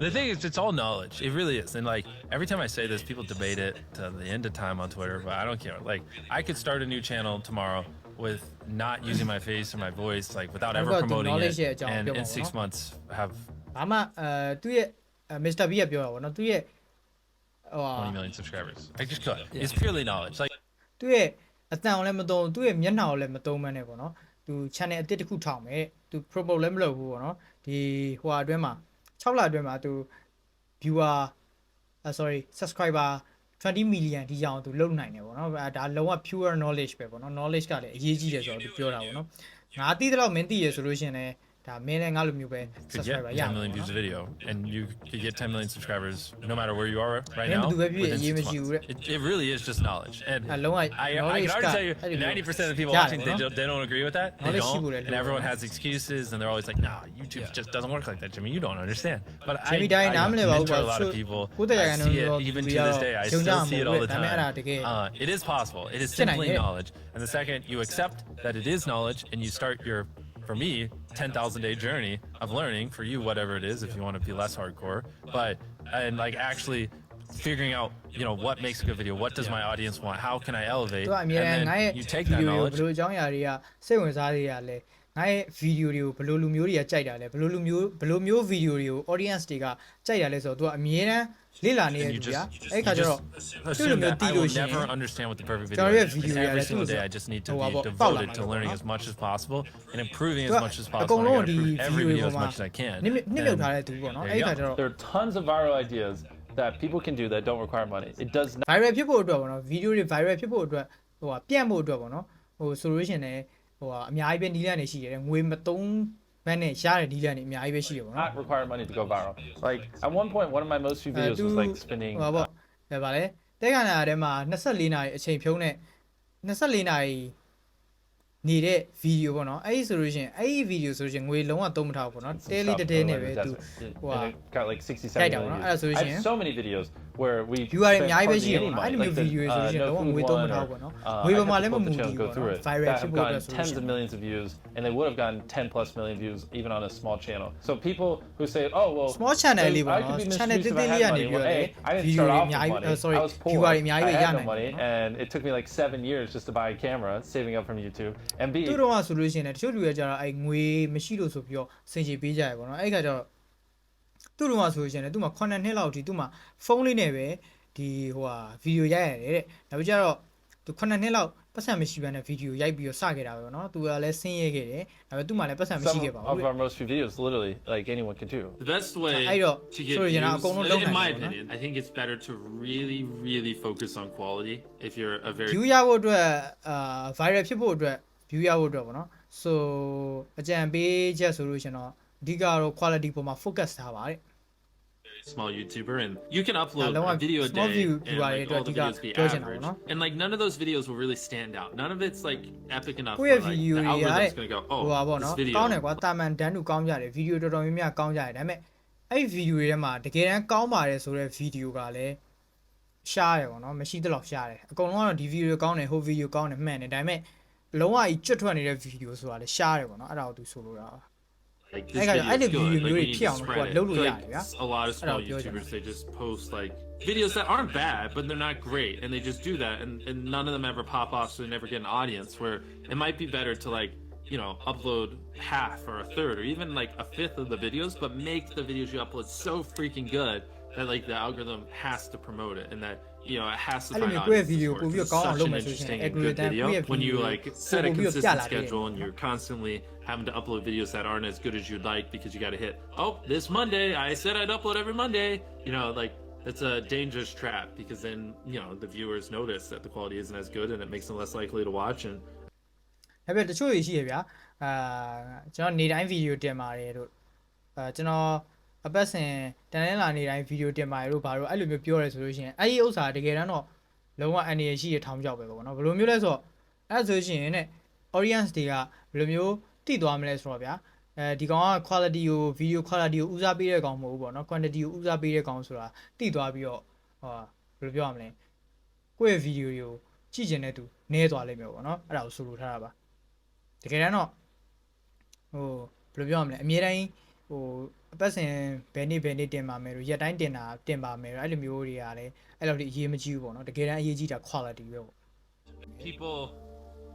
The thing is, it's all knowledge. It really is. And like every time I say this, people debate it to the end of time on Twitter, but I don't care. Like I could start a new channel tomorrow with not using my face or my voice, like without ever promoting it, and in 6 months have သူ့ရဲ့ MrBeast ကပြောတာပေါ့နော်သူ့ရဲ့ 20 million subscribers. I just could. It's purely knowledge. Like သူ့ရဲ့အတန်ကိုလည်းမသုံးသူ့ရဲ့မျက်နှာကိုလည်းမသုံးမနဲ့ပေါ့နော်သူ channel အသစ်တစ်ခုထောင်မယ်သူ promote လည်းမလုပ်ဘူးပေါ့နော်ဒီဟိုအတွင်းမှာ6လအတွင်းမှာသူ viewer subscriber 20 million ဒီကြောင်သူလုံနိုင်တယ်ပေါ့နော်ဒါလုံးဝ pure knowledge ပဲပေါ့နော် knowledge ကလည်းအရေးကြီးတယ်ဆိုတော့သူပြောတာပေါ့နော်ငါသိတဲ့လောက်မင်းသိရဆိုလို့ရှင်လည်းဒါမင်းလည်းငါလိုမျိုးပဲ subscriber ရ 10 million views a video and you could get 10 million subscribers no matter where you are right now. It really is just knowledge. And I can already tell you 90% of the people watching they don't agree with that. They don't. And everyone has excuses and they're always like, "No, YouTube just doesn't work like that, Jimmy. You don't understand." But I mentor a lot of people. I see it even to this day. I still see it all the time. It is possible. It is simply knowledge. And the second you accept that it is knowledge and you start your for me 10,000-day journey of learning, for you whatever it is if you want to be less hardcore, but and like actually figuring out what makes a good video, what does my audience want, how can I elevate, and then you take that knowledge. ဘယ်လိုအကြောင်းအရာတွေကစိတ်ဝင်စားတွေကလဲငါရဲ့ video တွေကိုဘယ်လိုလူမျိုးတွေကကြိုက်တာလဲဘယ်လိုမျိုး video တွေကို audience တွေကကြိုက်တာလဲဆိုတော့ तू အမြဲတမ်းလေ့လာနေရတူဗျာအဲ့ခါကျတော့သူ့လိုမျိုးတီးလို့ရှိရင် never understand what the perfect video is. Every single day I just need to be devoted to learning as much as possible and improving as much as possible. I gotta improve every video as much as I can. နစ်မြုပ်ထားတဲ့သူပေါ့နော်အဲ့ခါကျတော့ there are tons of viral ideas that people can do that don't require money. It does not viral ဖြစ်ဖို့အတွက်ပေါ့နော် video တွေ viral ဖြစ်ဖို့အတွက်ပြန့်ဖို့အတွက်ပေါ့နော်ဆိုလို့ရှိရင်လည်းအများကြီးပဲနီးလန်းနေရှိတယ်ငွေမသုံးဘန်းနဲ့ရတဲ့နီးလန်းနေအများကြီးပဲရှိတယ်ပေါ့နော် Not require money to go viral. Like at one point one of my most viewed videos was like spinning ဟောပေါ့ဗါလဲတဲ့ခါနာထဲမှာ24နာရီအချိန်ဖြုံးနဲ့24နာရီနေတဲ့ video ပေါ့နော်အဲ့ဒီဆိုလို့ရှိရင်အဲ့ဒီ video ဆိုလို့ရှိရင်ငွေလုံးဝသုံးမထားဘူးပေါ့နော်တဲလေးတဲနဲ့ပဲသူဟိုဟာ got like 67 million views. I have so many videos where we viewer တွေအများကြီးပဲရှိတယ်ပေါ့နော်အဲ့လိုမျိုး video ဆိုလို့ရှိရင်လုံးဝငွေသုံးမထားဘူးပေါ့နော်ငွေပေါ်မှာလည်းမမူတည်ဘူးပေါ့နော် viral ဖြစ်ဖို့အတွက်ဆိုလို့ရှိရင် tens of millions of views and they would have gotten 10 plus million views even on a small channel. So people who say oh well small channel လေးပေါ့နော် channel တိတိလေးကနေပြီးတော့လေ video တွေအများကြီး sorry viewer တွေအများကြီးပဲရနိုင်တယ် and it took me like 7 years just to buy a camera saving up from YouTube and be သူတို့ကဆိုလို့ရှိရင်တချို့လူတွေကြတော့အဲ့ငွေမရှိလို့ဆိုပြီးတော့စင်ကြေပေးကြရပေါ့နော်အဲ့ခါကျတော့သူတို့ကဆိုလို့ရှိရင်သူ့မှာ9နှစ်လောက်အထိသူ့မှာဖုန်းလေးနဲ့ပဲဒီဟိုဟာဗီဒီယိုရိုက်ရတယ်တဲ့နောက်ပြီးကြတော့သူ9နှစ်လောက်ပတ်စံမရှိဘဲနဲ့ဗီဒီယိုရိုက်ပြီးတော့စခဲ့တာပဲပေါ့နော်သူကလည်းဆင်းရဲခဲ့တယ်ဒါပေမဲ့သူ့မှာလည်းပတ်စံမရှိခဲ့ပါဘူး of our most few videos literally like anyone can do the best way to get views in my opinion I think it's better to really focus on quality if you're a very view ရဖို့အတွက် viral ဖြစ်ဖို့အတွက် view ရဖို့အတွက်ပေါ့နော် so အကြံပေးချက်ဆိုလို့ရှင်တော့အဓိကတော့ quality ပေါ်မှာ focus ထားပါတဲ့ small YouTuber and you can upload a video a day and like, all the videos be average and like none of those videos will really stand out none of it's like epic enough for like the algorithm's gonna go oh this video ကောင်းတယ်ကွာတာမန်တန်းတူကောင်းကြတယ် video တော်တော်များများကောင်းကြတယ်ဒါပေမဲ့အဲ့ video တွေထဲမှာတကယ်တမ်းကောင်းပါတယ်ဆိုတဲ့ video ကလည်းရှားတယ်ပေါ့နော်မရှိတော့ရှားတယ်အကုန်လုံးကတော့ဒီ video ကောင်းတယ်ဟို video ကောင်းတယ်မှန်တယ်ဒါပေမဲ့လုံးဝကြီးကျွတ်ထွက်နေတဲ့ video ဆိုတာလည်းရှားတယ်ပေါ့နော်အဲ့ဒါကိုသူဆိုလိုတာ Like this video is good. Like we need to spread it. Like a lot of small YouTubers, they just post like videos that aren't bad, but they're not great, and they just do that, and none of them ever pop off, so they never get an audience. Where it might be better to like upload half or a third or even like a fifth of the videos, but make the videos you upload so freaking good that like the algorithm has to promote it, and that it has to find audiences for it. It's such an interesting and good video when you like set a consistent schedule and you're constantly having to upload videos that aren't as good as you'd like because you got to hit this Monday I said I'd upload every Monday like it's a dangerous trap because then the viewers notice that the quality isn't as good and it makes them less likely to watch and ဒါပေမဲ့တချို့ရှိရဗျာကျွန်တော်နေတိုင်း video တင်ပါတယ်တို့ကျွန်တော်အပတ်စဉ်တန်လင်းလာနေတိုင်း video တင်ပါတယ်တို့ဘာလို့အဲ့လိုမျိုးပြောရဲဆိုလို့ရှိရင်အဲ့ဒီဥစ္စာတကယ်တမ်းတော့လုံးဝအန်ရရှိရထောင်ချောက်ပဲပေါ့နော်ဘယ်လိုမျိုးလဲဆိုတော့အဲ့ဆိုရှင်နဲ့ audience တွေကဘယ်လိုမျိုးတိသွားမလဲဆိုတော့ဗျာဒီကောင်က quality ကို video quality ကိုဦးစားပေးတဲ့ကောင်မဟုတ်ဘူးပေါ့နော် quantity ကိုဦးစားပေးတဲ့ကောင်ဆိုတာတိသွားပြီးတော့ဘယ်လိုပြောရမလဲကိုယ့်ရဲ့ video တွေကိုကြည့်ကျင်တဲ့သူနည်းသွားလိမ့်မယ်ပေါ့နော်အဲ့ဒါကိုဆိုလိုထားတာပါတကယ်တမ်းတော့ဘယ်လိုပြောရမလဲအများတိုင်း အပတ်စဉ်ဘယ်နေ့တင်ပါမယ်လို့ရက်တိုင်းတင်ပါမယ်လို့အဲ့လိုမျိုးတွေကလည်းအဲ့လိုအရေးမကြီးဘူးပေါ့နော်တကယ်တမ်းအရေးကြီးတာ quality ပဲပေါ့ People,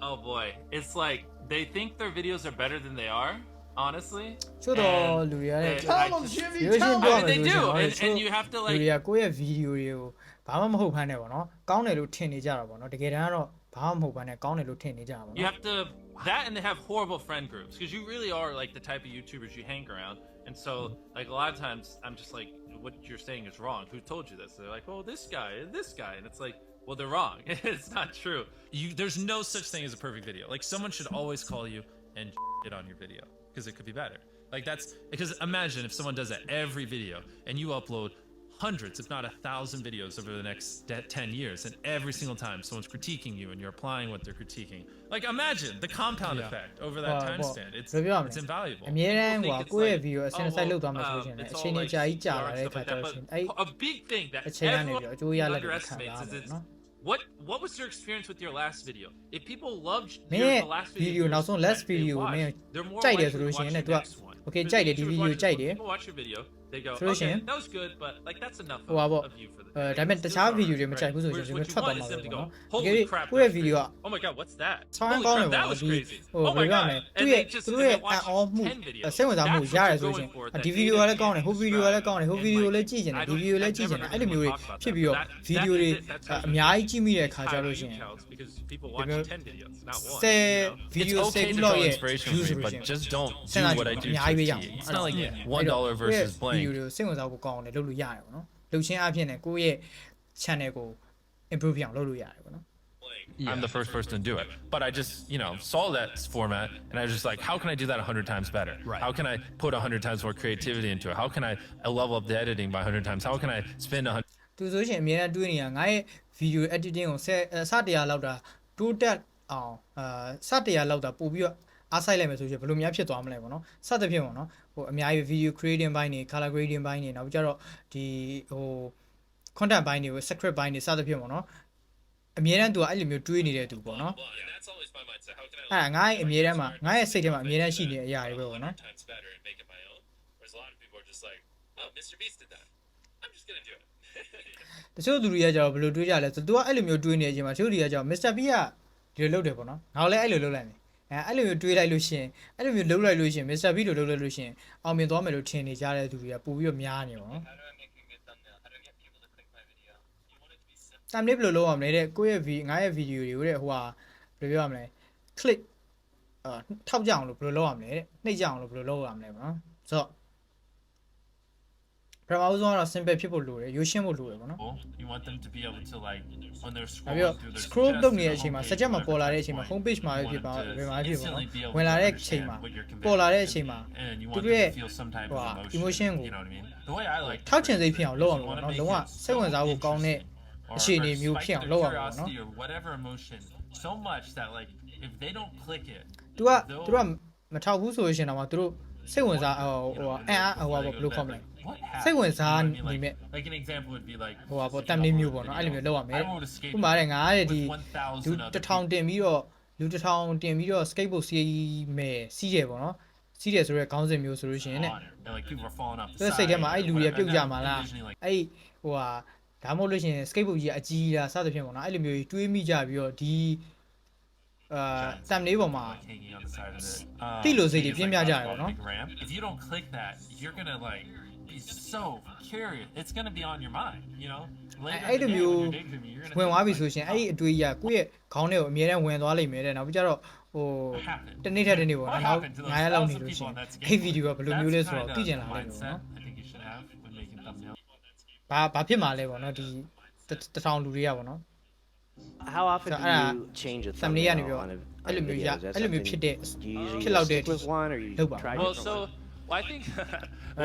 oh boy, it's like they think their videos are better than they are. Honestly, ချို့တော့လူတွေကလည်း they do, and you have to လူ like. တွေကကိုယ့်ရဲ့ဗီဒီယိုတွေကိုဘာမှမဟုတ်ဖမ်းနဲ့ပေါ့နော်ကောင်းတယ်လို့ထင်နေကြတာပေါ့နော်တကယ်တမ်းကတော့ဘာမှမဟုတ်ဖမ်းနဲ့ကောင်းတယ်လို့ထင်နေကြတာပေါ့ You နော် have to that, and they have horrible friend groups because you really are like the type of YouTubers you hang around, and so like a lot of times I'm just like, what you're saying is wrong. Who told you this? They're like, oh, this guy, and it's like, well, they're wrong. It's not true. There's no such thing as a perfect video. Like someone should always call you and it on your video because it could be better. Like that's because imagine if someone does that every video and you upload hundreds, if not 1,000 videos over the next 10 years, and every single time someone's critiquing you and you're applying what they're critiquing. Like imagine the compound effect over that time span. It's invaluable. အမြဲတမ်းဟိုကိုယ့်ရဲ့ဗီဒီယိုအစင်ဆိုင်လုပ်သွားမှာဆိုရှင်လည်းအချိန်ကြီးကြာကြီးကြာလာတဲ့ခါကျတော့ရှင်အဲ့ a big thing that အချိန်ကနေပြီးအကျိုးရလက်တွေခံ underestimates စား is တယ် it's နော် what was your experience with your last video? If people loved မင်းရဲ့ the last ဗီဒီယို video, နောက်ဆုံး last video ကိုမင်းကြိုက်တယ်ဆိုလို့ရှိရင်လည်း तू က okay ကြိုက်တယ်ဒီဗီဒီယိုကြိုက်တယ် People watch your video, they go, Solution. okay, that was good, but like that's enough ဟိုပါပေါ့ of you for the ဒါပေမဲ့တခြားဗီဒီယိုတွေမကြိုက်ဘူးဆိုရင်ကျွန်တော်ထွက်သွားမှာပဲပေါ့နော်တကယ်ကိုယ့်ရဲ့ဗီဒီယိုက Oh my god, what's that? ဆောင်းကောင်းတယ်ပေါ့ဒီဟိုဘယ်လိုရမလဲသူ့ရဲ့သူတို့ရဲ့အန်အောမှုစိတ်ဝင်စားမှုရတယ်ဆိုရှင်ဒီဗီဒီယိုကလည်းကောင်းတယ်ဟိုဗီဒီယိုကလည်းကောင်းတယ်ဟိုဗီဒီယိုလည်းကြည့်ကျင်တယ်ဒီဗီဒီယိုလည်းကြည့်ကျင်တယ်အဲ့လိုမျိုးတွေဖြစ်ပြီးတော့ဗီဒီယိုတွေအများကြီးကြည့်မိတဲ့အခါကျလို့ရှင် because people watch 10 videos, not one. ဗီဒီယိုစိတ်ဘလော့ရဲ့ views but just don't do what I do အများကြီးပဲရ to အောင် It's not like $1 versus ဗီဒီ blank. ယိုတွေစိတ်ဝင်စားဖို့ကောင်းတယ်လုပ်လို့ရတယ်ပေါ့နော်လုပ်ချင်းအဖြစ်နဲ့ကိုယ့်ရဲ့ channel ကို improve အောင်လုပ်လို့ရတယ်ပေါ့နော် I'm the first person to do it. But I just, saw that format and I was just like, how can I do that 100 times better? Right. How can I put 100 times more creativity into it? How can I level up the editing by 100 times? How can I spend 100? သူဆိုရှင်အများနဲ့တွေးနေတာငါရဲ့ video editing ကိုစတရားလောက်တာတိုးတက်အောင်စတရားလောက်တာပို့ပြီးတော့အားဆိုင်လိုက်မယ်ဆိုရင်ဘယ်လိုများဖြစ်သွားမလဲပေါ့နော်စသဖြင့်ပေါ့နော်ဟိုအများကြီး video creating ဘိုင်းတွေ color grading ဘိုင်းတွေနောက်ပြီးကြတော့ဒီဟို content ဘိုင်းတွေကို script ဘိုင်းတွေစသဖြင့်ပေါ့နော်အများနဲ့သူကအဲ့လိုမျိုးတွေးနေတဲ့သူပေါ့နော်အဲ့ငါရဲ့အများထဲမှာငါရဲ့စိတ်ထဲမှာအများနဲ့ရှိနေတဲ့အရာတွေပဲပေါ့နော်တချို့သူတွေကကြတော့ဘယ်လိုတွေးကြလဲဆိုသူကအဲ့လိုမျိုးတွေးနေတဲ့အချိန်မှာတချို့တွေကကြတော့ MrBeast ကဒီလိုလုပ်တယ်ပေါ့နော်ငါလည်းအဲ့လိုလုပ်လိုက်မယ်အဲ့လိုမျိုးတွေးလိုက်လို့ရှင်အဲ့လိုမျိုးလုပ်လိုက်လို့ရှင် MrBeast လိုလုပ်လိုက်လို့ရှင်အောင်မြင်သွားမယ်လို့ထင်နေကြတဲ့သူတွေကပို့ပြီးတော့များနေပေါ့နော်တမ်လေးဘယ်လိုလုပ်ရမလဲတဲ့ကိုယ့်ရဲ့ငါရဲ့ဗီဒီယိုတွေကိုတဲ့ဟိုဟာဘယ်လိုပြောရမလဲ click ထောက်ကြအောင်လို့ဘယ်လိုလုပ်ရမလဲတဲ့နှိပ်ကြအောင်လို့ဘယ်လိုလုပ်ရမလဲပေါ့နော်ဆိုတော့ပထမဆုံးကတော့ simple ဖြစ်ဖို့လိုတယ်ရိုးရှင်းဖို့လိုတယ်ပေါ့နော် You want them to be able to like when they're နောက်ပြီးတော့ scroll လုပ်နေတဲ့အချိန်မှာ suggest မှာပေါ်လာတဲ့အချိန်မှာ home page မှာဖြစ်ပါဘယ်မှာဖြစ်ပါနော်ဝင်လာတဲ့အချိန်မှာပေါ်လာတဲ့အချိန်မှာသူတို့ရဲ့ဟို emotion ကို The way I like ထောက်ချင်စိတ်ဖြစ်အောင်လုပ်အောင်ပေါ့နော်လုံးဝစိတ်ဝင်စားဖို့ကောင်းတဲ့အခြေအနေမျိုးဖြစ်အောင်လုပ်အောင်ပေါ့နော် or whatever emotion so much that like if they don't click it သူကမထောက်ဘူးဆိုရှင်တော့မှသူတို့စိတ်ဝင်စားဟိုအန်အားဟိုဘယ်လိုခေါ်မလဲစိတ်ဝင်စားနေမဲ့ like an example would be like ဟိုပေါ့တမ်လေးမျိုးပေါ့နော်အဲ့လိုမျိုးလုပ်ရမယ်ဥပမာတဲ့ငါရဲ့ဒီလူ1000တင်ပြီးတော့လူ1000တင်ပြီးတော့ skateboard စီးမယ်စီးတယ်ပေါ့နော်စီးတယ်ဆိုရဲခေါင်းစဉ်မျိုးဆိုလို့ရှိရင်ね like people are falling off သူစိတ်ထဲမှာအဲ့လူတွေပြုတ်ကြမှာလားအဲ့ဟိုဟာဒါမှမဟုတ်လို့ရှိရင် skateboard ကြီးအကြီးလားစသဖြင့်ပေါ့နော်အဲ့လိုမျိုးတွေးမိကြပြီးတော့ဒီတမ်လေးပေါ်မှာတိလို့စိတ်တွေပြင်းပြကြရပေါ့နော် if you don't click that you're going to like be so curious it's going to be on your mind later အဲ့လိုမျိုးဝင်သွားပြီဆိုရှင်အဲ့ဒီအတွေးကြီးကကိုယ့်ရဲ့ခေါင်းထဲကိုအမြဲတမ်းဝင်သွားလိမ့်မယ်တဲ့နောက်ပြီးကြတော့ဟိုတနေ့ထက်တနေ့ပေါ့နောက်9ရက်လောက်နေလို့ရှင်အဲ့ဗီဒီယိုကဘယ်လိုမျိုးလဲဆိုတော့သိကျင်လာလိမ့်မယ်ပေါ့နော်ဘာဖြစ်မှာလဲပေါ့နော်ဒီ1000လူတွေကပေါ့နော် How often do you change a thumbnail thumbnail on a video? Is that အဲ့လိုမျိုး something ဖြစ်တဲ့ you usually ဖြစ်လောက်တဲ့ stick with one or you လုပ်ပါ try Well, different so ones? well, I think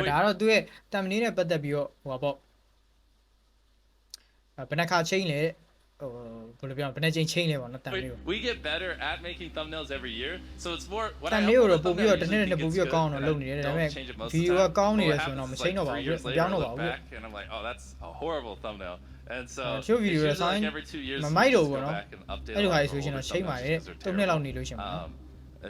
ဒါတော့သူရဲ့ thumbnail နဲ့ပတ်သက်ပြီးတော့ဟိုပါပေါ့ဘယ်နှခါချိန်လဲဟိုဘယ်လိုပြောဘယ်နှချိန်ချိန်လဲပေါ့နော် thumbnail ကို we get better at making thumbnails every year, so it's more what I thumbnail ကို upload တော့ပို့ပြီးတော့ thumbnail တစ်နေ့နဲ့ပို့ပြီးတော့ကောင်းအောင်လုပ်နေတယ်ဒါပေမဲ့ ဗီဒီယိုကကောင်းနေတယ်ဆိုတော့မချိန်တော့ပါဘူးပြောင်းတော့ပါဘူး and I'm like, oh, that's a horrible thumbnail. And so ချို့ဗီဒီယို it's ဆို usually ရင် like every 2 years မမိုက်တော့ဘူး go ပေါ့နော် back and update အဲ့လို all ဟာ our ဆိုရှင် older တော့ချိန်ပါတယ် thumbnails 'cause 3နှစ်လောက်နေလို့ရှင်ပါနော်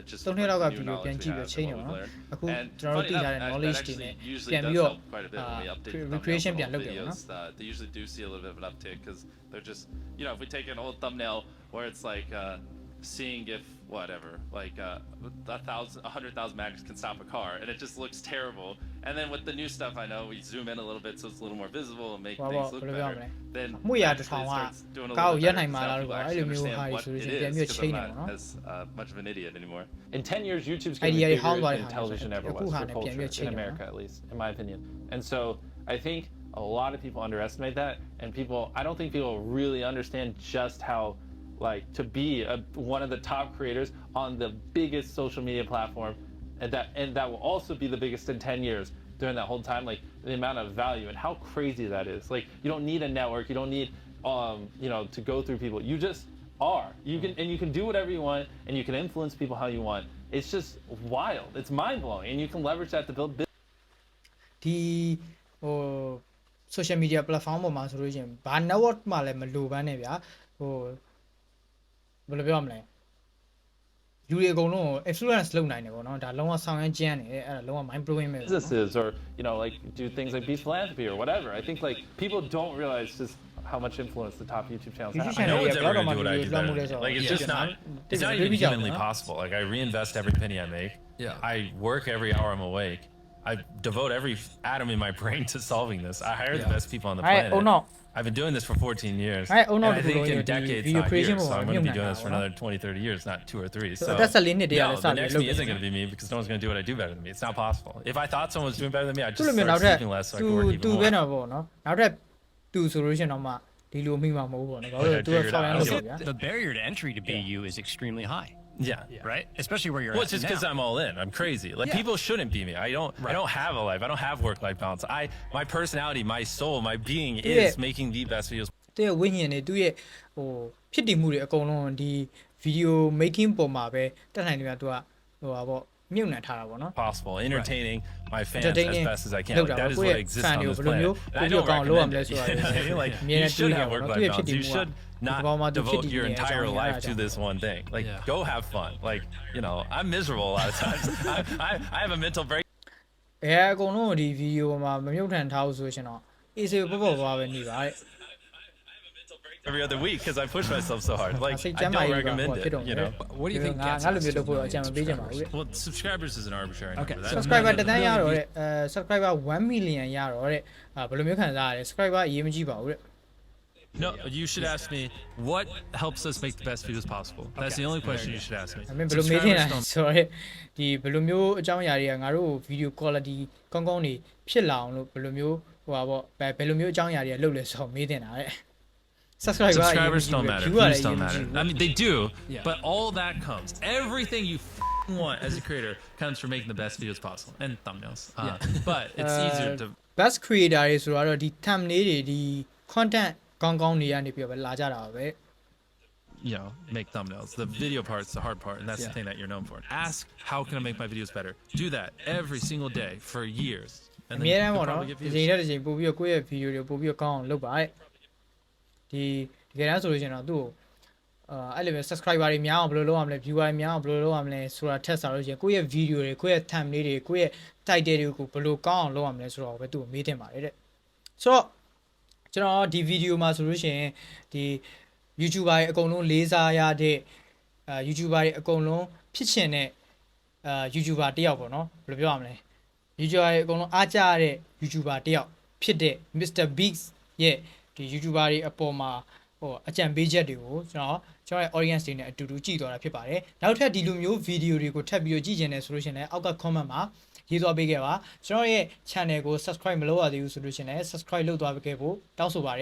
just 3 နှစ်လောက်က new video knowledge ပြန် we ကြည့်ပြီး have ချိန် and နေ what ပါ we've တော့ learned. အခု And ကျွန်တော်တို့ funny သိထား enough, တဲ့ that knowledge တွေ actually နဲ့ usually ပြန် does ပြီးတော့ help quite a bit when we update the thumbnails recreation on ပြန် old လုပ်တယ်ပေါ့နော် videos. They usually do see a little bit of an uptick because they're just, you know, if we take an old thumbnail where it's like seeing if whatever, like 100,000 mags can stop a car, and it just looks terrible. And then with the new stuff, I know we zoom in a little bit so it's a little more visible and make things look better. Then မှုရ that တစ်ထောင် actually က starts doing a ကောက် little ရက် bit နိုင် better မှာ because လား now လို့ people အဲ့လို actually မျိုးဟာ understand တွေ what ဆို it ရင်ပြန်ပြီး is ချိန် because နေ I'm ပါ not တော့ as much of an idiot anymore. In 10 years, YouTube's Hey, going to yeah, be how bigger about than it? television ever Yeah, was who for had it? culture Yeah, in yeah. America, at least, in my opinion. And so I think a lot of people underestimate that, and I don't think people really understand just how, like, to be one of the top creators on the biggest social media platform, and that will also be the biggest in 10 years. During that whole time, like the amount of value and how crazy that is. Like you don't need a network, you don't need you know, to go through people. You just are. You can do whatever you want, and you can influence people how you want. It's just wild. It's mind blowing, and you can leverage that to build business. ဒီဟို social media platform ပေါ်မှာဆိုလို့ရှိရင်ဘာ network မှလည်းမလိုပန်းနဲ့ဗျာဟိုဘယ်လိုပြောရမလဲလူတွေအကုန်လုံး influence လုပ်နိုင်တယ်ပေါ့နော်ဒါလုံးဝဆောင်ရွက်ကျန်းတယ်အဲ့ဒါလုံးဝ mind blowing ပဲ businesses, or you know, like do things like be philanthropy or whatever. I think like people don't realize just how much influence the top YouTube channels have. I know it's ever gonna do what I do better. Like it's just not. It's not even humanly possible. Like I reinvest every penny I make. Yeah. I work every hour I'm awake. I devote every atom in my brain to solving this. I hire the best people on the planet. Oh no. I've been doing this for 14 years. And I think in decades, not years. So I'm going to be doing this for another 20, 30 years, not 2 or 3. So that's a linear no, the next me isn't going to be me because no one's going to do what I do better than me. It's not possible. If I thought someone was doing better than me, I'd just start sleeping less so I could work even more. ပဲပေါ့နော်နောက်ထပ်သူဆိုလို့ရှိရင်တော့မှဒီလိုမိမှာမဟုတ်ဘူးပေါ့နော်ဘာလို့လဲသူကဆောင်ရွက်လို့ဗျာ The barrier to entry to be you is extremely high. Yeah. Right? Especially where you're well, at it's just because I'm all in. I'm crazy. Like people shouldn't be me. I don't have a life. I don't have work-life balance. My personality, my soul, my being is making the best videos. တဲ့ဝိညာဉ်တွေသူ့ရဲ့ဟိုဖြစ်တည်မှုတွေအကုန်လုံးဒီ video making ပေါ်မှာပဲတက်နိုင်တယ်ဗျာသူကဟိုပါပေါ့မြုပ်နှံထားတာပေါ့နော် possible entertaining my fans as best as I can. Like, that is what exists on this planet. And I don't recommend it. Like you should have work-life balance. You should not devote your entire life to this one thing. Like go have fun. Like you know, I'm miserable a lot of times. I have a mental break. အကုန်လုံးဒီ video မှာမမြုပ်နှံထားဘူးဆိုရှင်တော့အေးစေပေါ့ပေါ့ပါပဲနေပါတဲ့ every other week because I push myself so hard. Like I don't recommend it. You know. What do you think? ငါလိုမျိုးလုပ်ဖို့အကြံမပေးချင်ပါဘူး Well, subscribers is an arbitrary number. That's subscriber တန်းရတော့တဲ့subscriber 1 million ရတော့တဲ့ဘယ်လိုမျိုးခံစားရလဲ subscriber အရေးမကြီးပါဘူးတဲ့ No, you should ask me what helps us make the best videos possible. That's the only question you should ask me. I mean ဘယ်လိုမေးတင်လဲဆိုတော့ဒီဘယ်လိုမျိုးအကြောင်းအရာတွေကငါတို့ video quality ကောင်းကောင်းနေဖြစ်လာအောင်လို့ဘယ်လိုမျိုးဟိုပါပေါ့ဘယ်လိုမျိုးအကြောင်းအရာတွေကလုပ်လဲဆိုတော့မေးတင်တာတဲ့ subscribers don't matter. Views don't matter. I mean, they do, but all that comes. Everything you want as a creator comes from making the best videos possible and thumbnails. But it's easier to. Best creator တွေဆိုတော့ဒီ thumbnail တွေဒီ content ကောင်းကောင်းတွေကနေပြီးတော့ပဲလာကြတာပဲ You know, make thumbnails. The video part's the hard part, and that's the thing that you're known for. Ask, how can I make my videos better? Do that every single day for years, and then you'll probably get views. ဒီနေ့တစ်ချိန်ပို့ပြီးတော့ကိုယ့်ရဲ့ video တွေပို့ပြီးတော့ကောင်းအောင်လုပ်ပါတဲ့ဒီတကယ်တမ်းဆိုလို့ရှိရင်တော့သူ့အဲ့လိုမျိုး subscriber တွေများအောင်ဘယ်လိုလုပ်ရမလဲ viewer တွေများအောင်ဘယ်လိုလုပ်ရမလဲဆိုတာထက်စားလို့ရှိရင်ကိုယ့်ရဲ့ video တွေကိုယ့်ရဲ့ thumbnail တွေကိုယ့်ရဲ့ title တွေကိုဘယ်လိုကောင်းအောင်လုပ်ရမလဲဆိုတော့ပဲသူ့ကိုမေးတင်ပါတယ်တဲ့ဆိုတော့ကျွန်တော်ဒီ video မှာဆိုလို့ရှိရင်ဒီ YouTuber တွေအကုန်လုံးလေးစားရတဲ့YouTuber တွေအကုန်လုံးဖြစ်ချင်တဲ့YouTuber တယောက်ပေါ့နော်ဘယ်လိုပြောရမလဲ YouTuber တွေအကုန်လုံးအားကြရတဲ့ YouTuber တယောက်ဖြစ်တဲ့ MrBeast ရဲ့ဒီ YouTuber တွေအပေါ်မှာဟိုအကြံပေးချက်တွေကိုကျွန်တော်ရဲ့ audience တွေနဲ့အတူတူကြည့်သွားတာဖြစ်ပါတယ်နောက်ထပ်ဒီလိုမျိုး video တွေကိုထပ်ပြီးတော့ကြည့်ကျင်တယ်ဆိုလို့ရှိရင်လည်းအောက်က comment မှာရေးသွားပေးခဲ့ပါကျွန်တော်ရဲ့ channel ကို subscribe မလုပ်ရသေးဘူးဆိုလို့ရှိရင်လည်း subscribe လုပ်သွားပေးခဲ့ဖို့တောင်းဆိုပါတယ်